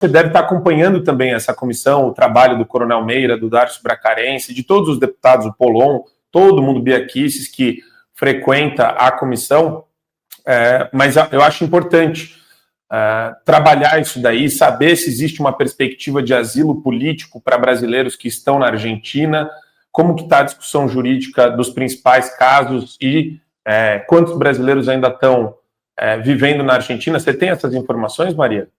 Você deve estar acompanhando também essa comissão, o trabalho do Coronel Meira, do Darcio Bracarense, de todos os deputados, o Polon, todo mundo Biaquices que frequenta a comissão, mas eu acho importante trabalhar isso daí, saber se existe uma perspectiva de asilo político para brasileiros que estão na Argentina, como que está a discussão jurídica dos principais casos e quantos brasileiros ainda estão vivendo na Argentina. Você tem essas informações, Maria?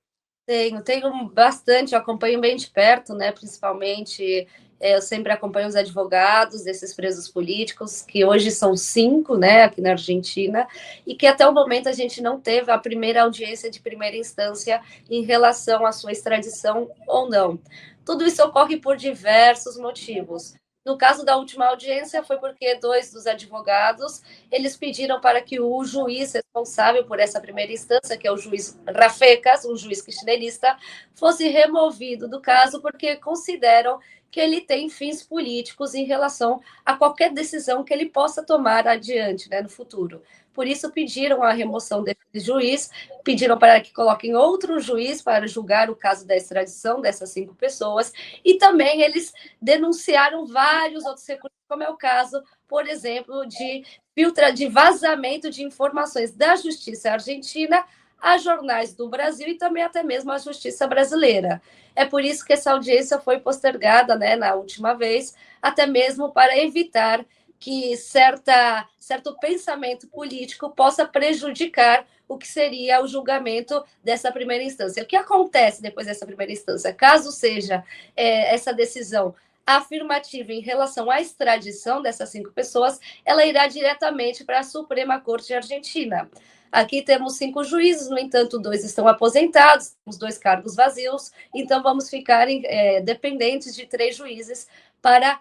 Tenho bastante, eu acompanho bem de perto, né? Principalmente, eu sempre acompanho os advogados desses presos políticos, que hoje são 5, né, aqui na Argentina, e que até o momento a gente não teve a primeira audiência de primeira instância em relação à sua extradição ou não. Tudo isso ocorre por diversos motivos. No caso da última audiência, foi porque 2 dos advogados, eles pediram para que o juiz responsável por essa primeira instância, que é o juiz Rafecas, um juiz kirchnerista, fosse removido do caso porque consideram que ele tem fins políticos em relação a qualquer decisão que ele possa tomar adiante, né, no futuro. Por isso, pediram a remoção desse juiz, pediram para que coloquem outro juiz para julgar o caso da extradição dessas 5 pessoas, e também eles denunciaram vários outros recursos, como é o caso, por exemplo, de vazamento de informações da justiça argentina a jornais do Brasil e também até mesmo a justiça brasileira. É por isso que essa audiência foi postergada, né, na última vez, até mesmo para evitar que certo pensamento político possa prejudicar o que seria o julgamento dessa primeira instância. O que acontece depois dessa primeira instância? Caso seja essa decisão afirmativa em relação à extradição dessas 5 pessoas, ela irá diretamente para a Suprema Corte Argentina. Aqui temos 5 juízes, no entanto, 2 estão aposentados, temos 2 cargos vazios, então vamos ficar dependentes de 3 juízes para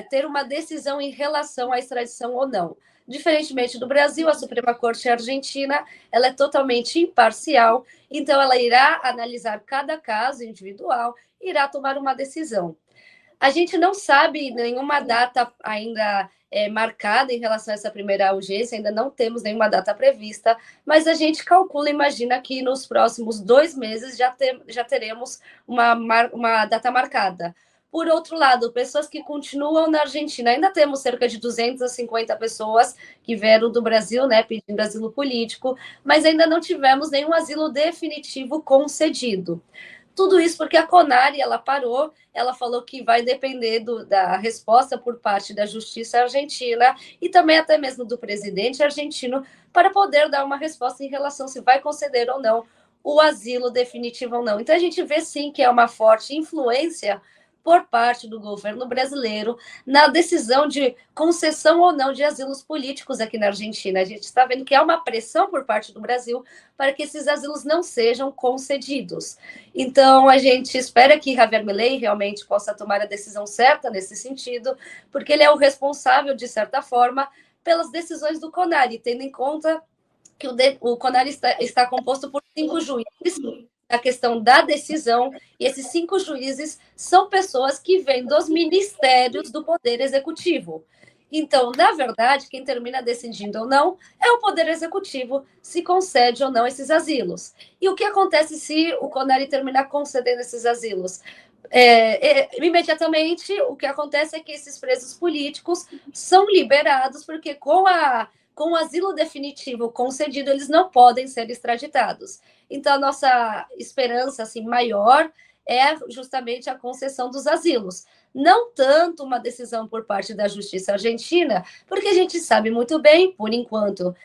ter uma decisão em relação à extradição ou não. Diferentemente do Brasil, a Suprema Corte Argentina ela é totalmente imparcial, então ela irá analisar cada caso individual e irá tomar uma decisão. A gente não sabe nenhuma data ainda marcada em relação a essa primeira audiência, ainda não temos nenhuma data prevista, mas a gente calcula, imagina que nos próximos 2 meses já teremos uma data marcada. Por outro lado, pessoas que continuam na Argentina, ainda temos cerca de 250 pessoas que vieram do Brasil, né, pedindo asilo político, mas ainda não tivemos nenhum asilo definitivo concedido. Tudo isso porque a CONARE, ela parou, ela falou que vai depender da resposta por parte da justiça argentina e também até mesmo do presidente argentino para poder dar uma resposta em relação se vai conceder ou não o asilo definitivo ou não. Então, a gente vê, sim, que é uma forte influência por parte do governo brasileiro na decisão de concessão ou não de asilos políticos aqui na Argentina. A gente está vendo que há uma pressão por parte do Brasil para que esses asilos não sejam concedidos. Então, a gente espera que Javier Milei realmente possa tomar a decisão certa nesse sentido, porque ele é o responsável, de certa forma, pelas decisões do CONARE, tendo em conta que o CONARE está composto por 5 juízes a questão da decisão, e esses 5 juízes são pessoas que vêm dos ministérios do Poder Executivo. Então, na verdade, quem termina decidindo ou não é o Poder Executivo se concede ou não esses asilos. E o que acontece se o CONARE terminar concedendo esses asilos? Imediatamente, o que acontece é que esses presos políticos são liberados, porque com o asilo definitivo concedido, eles não podem ser extraditados. Então, a nossa esperança assim, maior é justamente a concessão dos asilos. Não tanto uma decisão por parte da justiça argentina, porque a gente sabe muito bem, por enquanto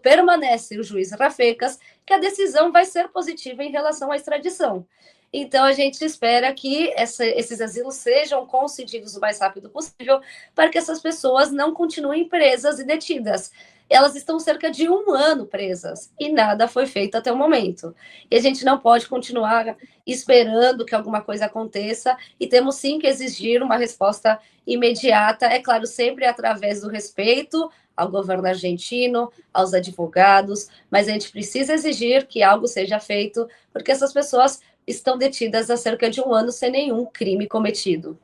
permanece o juiz Rafecas, que a decisão vai ser positiva em relação à extradição. Então, a gente espera que esses asilos sejam concedidos o mais rápido possível para que essas pessoas não continuem presas e detidas. Elas estão cerca de 1 ano presas e nada foi feito até o momento. E a gente não pode continuar esperando que alguma coisa aconteça e temos sim que exigir uma resposta imediata, é claro, sempre através do respeito ao governo argentino, aos advogados, mas a gente precisa exigir que algo seja feito, porque essas pessoas estão detidas há cerca de 1 ano sem nenhum crime cometido.